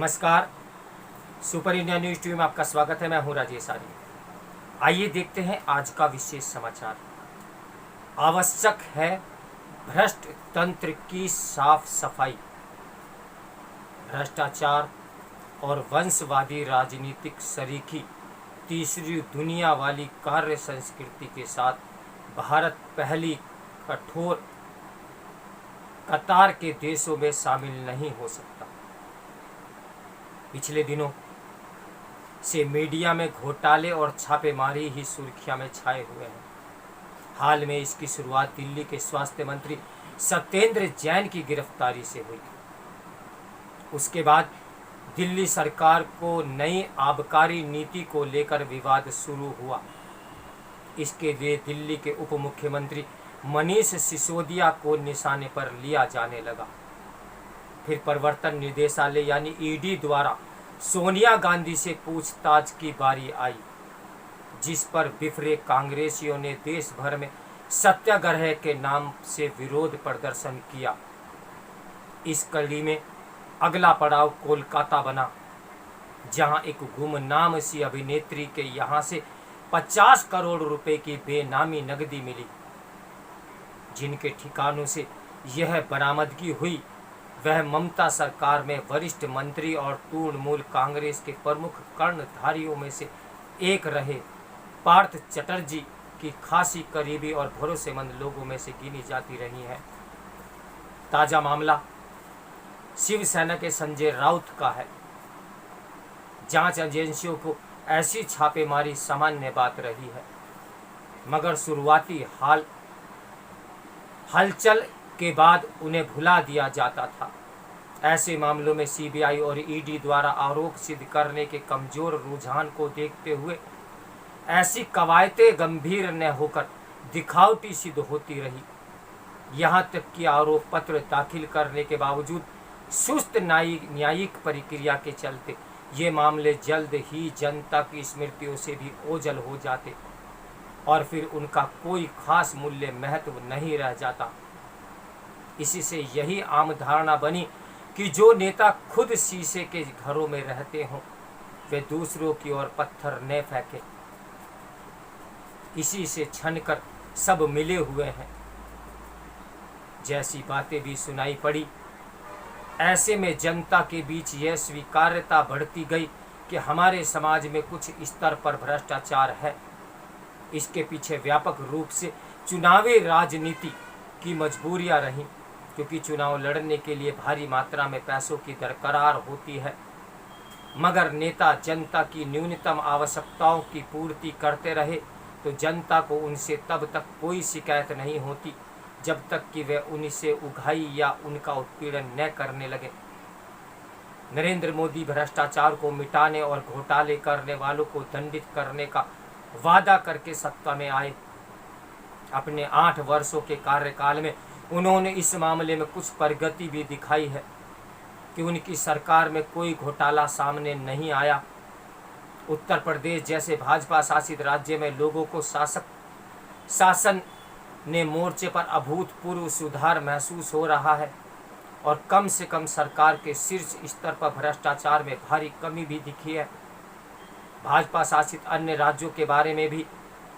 नमस्कार। Super India news TV में आपका स्वागत है। मैं हूं राजेश आर्य। आइए देखते हैं आज का विशेष समाचार। आवश्यक है भ्रष्ट तंत्र की साफ सफाई। भ्रष्टाचार और वंशवादी राजनीतिक शरीकी तीसरी दुनिया वाली कार्य संस्कृति के साथ भारत पहली कठोर कतार के देशों में शामिल नहीं हो सकता। पिछले दिनों से मीडिया में घोटाले और छापेमारी ही सुर्खियां में छाए हुए हैं। हाल में इसकी शुरुआत दिल्ली के स्वास्थ्य मंत्री सत्येंद्र जैन की गिरफ्तारी से हुई। उसके बाद दिल्ली सरकार को नई आबकारी नीति को लेकर विवाद शुरू हुआ। इसके लिए दिल्ली के उप मुख्यमंत्री मनीष सिसोदिया को निशाने पर लिया जाने लगा। फिर प्रवर्तन निदेशालय यानी ईडी द्वारा सोनिया गांधी से पूछताछ की बारी आई, जिस पर बिफरे कांग्रेसियों ने देश भर में सत्याग्रह के नाम से विरोध प्रदर्शन किया। इस कड़ी में अगला पड़ाव कोलकाता बना, जहां एक गुमनाम सी अभिनेत्री के यहां से 50 करोड़ रुपए की बेनामी नकदी मिली। जिनके ठिकानों से यह बरामदगी हुई वह ममता सरकार में वरिष्ठ मंत्री और तृणमूल कांग्रेस के प्रमुख कर्णधारियों में से एक रहे पार्थ चटर्जी की खासी करीबी और भरोसेमंद लोगों में से गिनी जाती रही है। ताजा मामला शिवसेना के संजय राउत का है। जांच एजेंसियों को ऐसी छापेमारी सामान्य बात रही है, मगर शुरुआती हलचल के बाद उन्हें भुला दिया जाता था। ऐसे मामलों में सीबीआई और ईडी द्वारा आरोप सिद्ध करने के कमजोर रुझान को देखते हुए ऐसी कवायतें गंभीर न होकर दिखावटी सिद्ध होती रही। यहाँ तक कि आरोप पत्र दाखिल करने के बावजूद सुस्त न्यायिक प्रक्रिया के चलते ये मामले जल्द ही जनता की स्मृतियों से भी ओझल हो जाते और फिर उनका कोई खास मूल्य महत्व नहीं रह जाता। इसी से यही आम धारणा बनी कि जो नेता खुद शीशे के घरों में रहते हों वे दूसरों की ओर पत्थर न फेंके। इसी से छनकर सब मिले हुए हैं जैसी बातें भी सुनाई पड़ी। ऐसे में जनता के बीच यह स्वीकार्यता बढ़ती गई कि हमारे समाज में कुछ स्तर पर भ्रष्टाचार है। इसके पीछे व्यापक रूप से चुनावी राजनीति की मजबूरियां रहीं, क्योंकि चुनाव लड़ने के लिए भारी मात्रा में पैसों की दरकार होती है। मगर नेता जनता की न्यूनतम आवश्यकताओं की पूर्ति करते रहे तो जनता को उनसे तब तक कोई शिकायत नहीं होती जब तक कि वे उनसे उगाही या उनका उत्पीड़न न करने लगे। नरेंद्र मोदी भ्रष्टाचार को मिटाने और घोटाले करने वालों को दंडित करने का वादा करके सत्ता में आए। अपने 8 वर्षों के कार्यकाल में उन्होंने इस मामले में कुछ प्रगति भी दिखाई है कि उनकी सरकार में कोई घोटाला सामने नहीं आया। उत्तर प्रदेश जैसे भाजपा शासित राज्य में लोगों को शासन ने मोर्चे पर अभूतपूर्व सुधार महसूस हो रहा है और कम से कम सरकार के शीर्ष स्तर पर भ्रष्टाचार में भारी कमी भी दिखी है। भाजपा शासित अन्य राज्यों के बारे में भी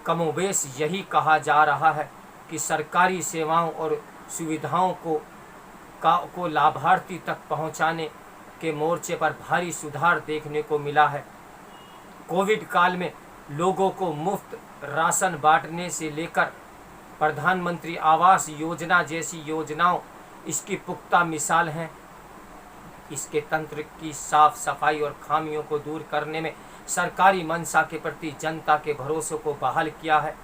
कमोबेश यही कहा जा रहा है कि सरकारी सेवाओं और सुविधाओं को लाभार्थी तक पहुंचाने के मोर्चे पर भारी सुधार देखने को मिला है। कोविड काल में लोगों को मुफ्त राशन बांटने से लेकर प्रधानमंत्री आवास योजना जैसी योजनाओं इसकी पुख्ता मिसाल हैं। इसके तंत्र की साफ सफाई और खामियों को दूर करने में सरकारी मंशा के प्रति जनता के भरोसे को बहाल किया है।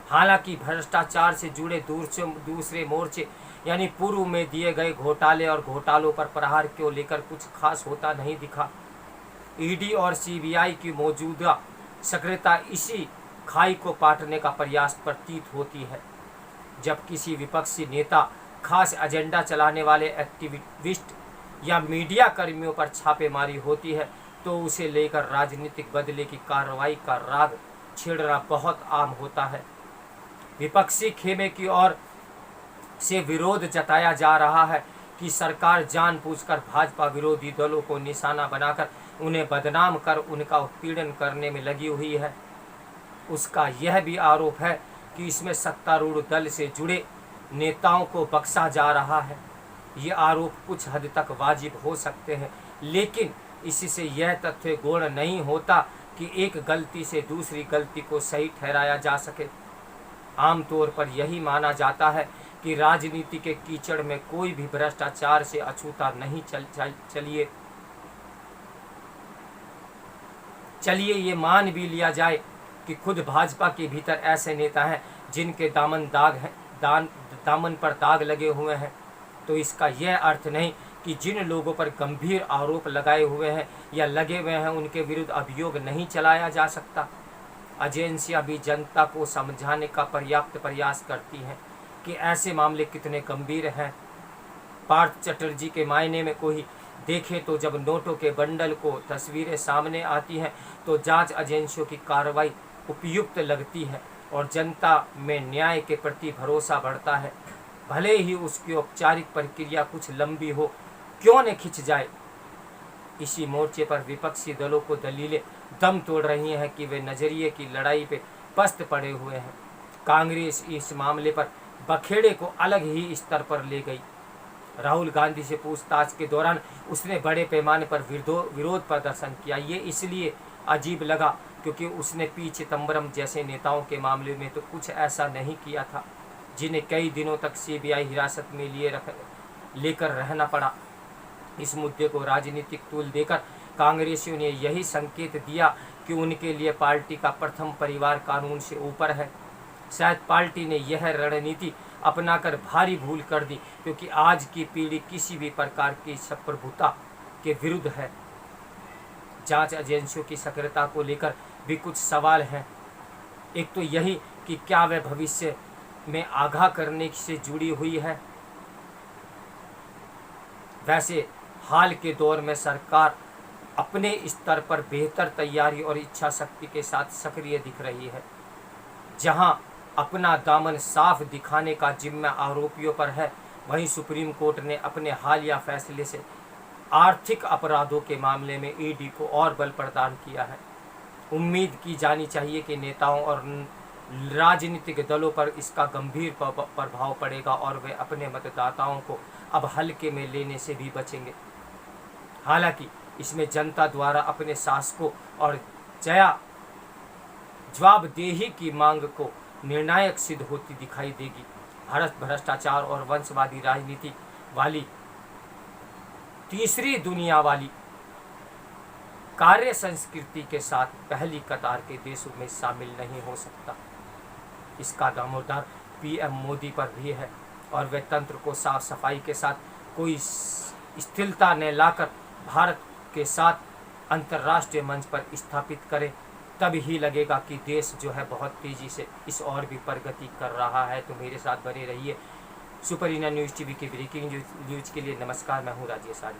हालांकि भ्रष्टाचार से जुड़े दूसरे मोर्चे यानी पूर्व में दिए गए घोटाले और घोटालों पर प्रहार को लेकर कुछ खास होता नहीं दिखा। ईडी और सीबीआई की मौजूदा सक्रियता इसी खाई को पाटने का प्रयास प्रतीत होती है। जब किसी विपक्षी नेता खास एजेंडा चलाने वाले एक्टिविस्ट या मीडिया कर्मियों पर छापेमारी होती है तो उसे लेकर राजनीतिक बदले की कार्रवाई का राग छेड़ना बहुत आम होता है। विपक्षी खेमे की ओर से विरोध जताया जा रहा है कि सरकार जानबूझकर भाजपा विरोधी दलों को निशाना बनाकर उन्हें बदनाम कर उनका उत्पीड़न करने में लगी हुई है। उसका यह भी आरोप है कि इसमें सत्तारूढ़ दल से जुड़े नेताओं को बख्शा जा रहा है। ये आरोप कुछ हद तक वाजिब हो सकते हैं, लेकिन इससे यह तथ्य गौण नहीं होता कि एक गलती से दूसरी गलती को सही ठहराया जा सके। आमतौर पर यही माना जाता है कि राजनीति के कीचड़ में कोई भी भ्रष्टाचार से अछूता नहीं। चलिए ये मान भी लिया जाए कि खुद भाजपा के भीतर ऐसे नेता हैं जिनके दामन पर दाग लगे हुए हैं, तो इसका यह अर्थ नहीं कि जिन लोगों पर गंभीर आरोप लगाए हुए हैं या लगे हुए हैं उनके विरुद्ध अभियोग नहीं चलाया जा सकता। एजेंसियां भी जनता को समझाने का पर्याप्त प्रयास करती हैं कि ऐसे मामले कितने गंभीर हैं। पार्थ चटर्जी के मायने में कोई देखे तो जब नोटों के बंडल को तस्वीरें सामने आती हैं तो जांच एजेंसियों की कार्रवाई उपयुक्त लगती है और जनता में न्याय के प्रति भरोसा बढ़ता है। भले ही उसकी औपचारिक प्रक्रिया कुछ लंबी हो, क्यों न खिंच जाए। इसी मोर्चे पर विपक्षी दलों को दलीलें दम तोड़ रही हैं कि वे नजरिए की लड़ाई पे पस्त पड़े हुए हैं। कांग्रेस इस मामले पर बखेड़े को अलग ही स्तर पर ले गई। राहुल गांधी से पूछताछ के दौरान उसने बड़े पैमाने पर विरोध प्रदर्शन किया। ये इसलिए अजीब लगा क्योंकि उसने पी चिदम्बरम जैसे नेताओं के मामले में तो कुछ ऐसा नहीं किया था, जिन्हें कई दिनों तक सीबीआई हिरासत में लेकर रहना पड़ा। इस मुद्दे को राजनीतिक तूल देकर कांग्रेसियों ने यही संकेत दिया कि उनके लिए पार्टी का प्रथम परिवार कानून से ऊपर है। शायद पार्टी ने यह रणनीति अपनाकर भारी भूल कर दी, क्योंकि आज की पीढ़ी किसी भी प्रकार की संप्रभुता के विरुद्ध है। जांच एजेंसियों की सक्रियता को लेकर भी कुछ सवाल हैं। एक तो यही कि क्या वह भविष्य में आगाह करने से जुड़ी हुई है। वैसे हाल के दौर में सरकार अपने स्तर पर बेहतर तैयारी और इच्छा शक्ति के साथ सक्रिय दिख रही है। जहां अपना दामन साफ दिखाने का जिम्मा आरोपियों पर है, वहीं सुप्रीम कोर्ट ने अपने हालिया फैसले से आर्थिक अपराधों के मामले में ईडी को और बल प्रदान किया है। उम्मीद की जानी चाहिए कि नेताओं और राजनीतिक दलों पर इसका गंभीर प्रभाव पड़ेगा और वे अपने मतदाताओं को अब हल्के में लेने से भी बचेंगे। हालांकि इसमें जनता द्वारा अपने शासकों और जवाबदेही की मांग को निर्णायक सिद्ध होती दिखाई देगी। भारत भ्रष्टाचार और वंशवादी राजनीति वाली तीसरी दुनिया वाली कार्य संस्कृति के साथ पहली कतार के देशों में शामिल नहीं हो सकता। इसका दामोदर पीएम मोदी पर भी है और वे तंत्र को साफ सफाई के साथ कोई स्थिरता न लाकर भारत के साथ अंतर्राष्ट्रीय मंच पर स्थापित करें, तब ही लगेगा कि देश जो है बहुत तेज़ी से इस और भी प्रगति कर रहा है। तो मेरे साथ बने रहिए। सुपर इंडिया न्यूज़ टीवी की ब्रेकिंग न्यूज़ के लिए नमस्कार। मैं हूँ राजेश आर्य।